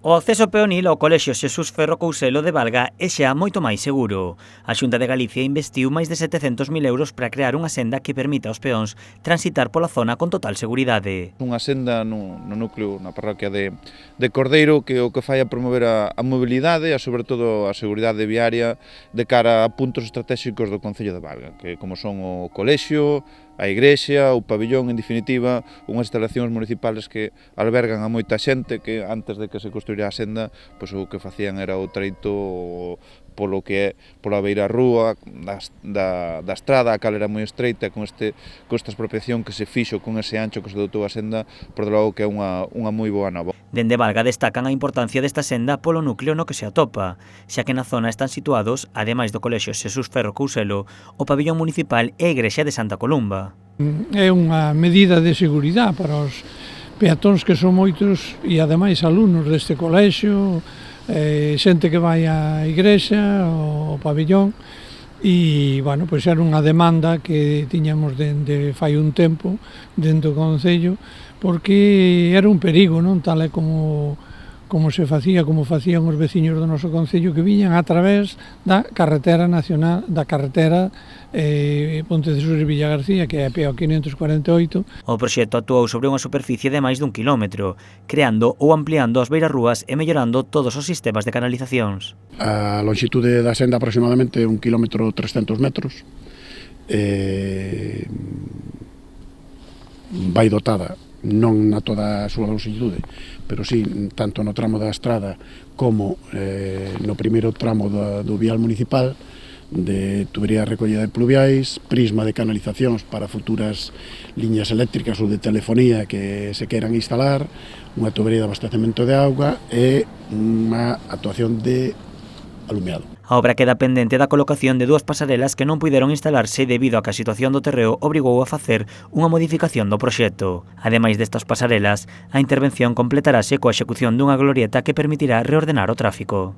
O acceso peonil ao Colexio Xesús Ferro Couselo de Valga é xa moito máis seguro. A Xunta de Galicia investiu máis de 700.000 euros para crear unha senda que permita aos peóns transitar pola zona con total seguridade. Unha senda no núcleo, na parroquia de Cordeiro, que o que fai a promover a mobilidade e sobre todo a seguridade viaria de cara a puntos estratégicos do Concello de Valga, que como son o colexio, a igrexa, o pabillón, en definitiva, unhas instalacións municipales que albergan a moita xente que antes de que se construíra a senda, pois o que facían era o treito polo que é pola beira rúa da estrada, a cal era moi estreita, con esta expropiación que se fixo, con ese ancho que se dotou a senda, por de logo que é unha moi boa nova. Dende Valga destacan a importancia desta senda polo núcleo no que se atopa, xa que na zona están situados, ademais do Colexio Xesús Ferro Couselo, o pabillón municipal e a igrexa de Santa Columba. É unha medida de seguridade para os peatóns que son moitos e ademais alumnos deste colexio, xente que vai á igrexa, ao pabillón, e, bueno, pois era unha demanda que tiñamos dende fai un tempo dentro do Concello, porque era un perigo, non? Tal é como se facía, como facían os veciños do noso Concello, que viñan a través da carretera nacional, da carretera Pontecesures Villagarcía, que é a PO 548. O proxecto actuou sobre unha superficie de máis dun quilómetro, creando ou ampliando as beirarrúas e mellorando todos os sistemas de canalizacións. A longitude da senda aproximadamente 1 km 300 metros. Vai dotada, non na toda a súa longitude, pero sí, tanto no tramo da estrada como no primeiro tramo do vial municipal, de tubería de recollida de pluviais, prisma de canalizacións para futuras liñas eléctricas ou de telefonía que se queiran instalar, unha tubería de abastecemento de auga e unha actuación de alumeado. A obra queda pendente da colocación de 2 pasarelas que non puideron instalarse debido a que a situación do terreo obrigou a facer unha modificación do proxecto. Ademais destas pasarelas, a intervención completarase coa execución dunha glorieta que permitirá reordenar o tráfico.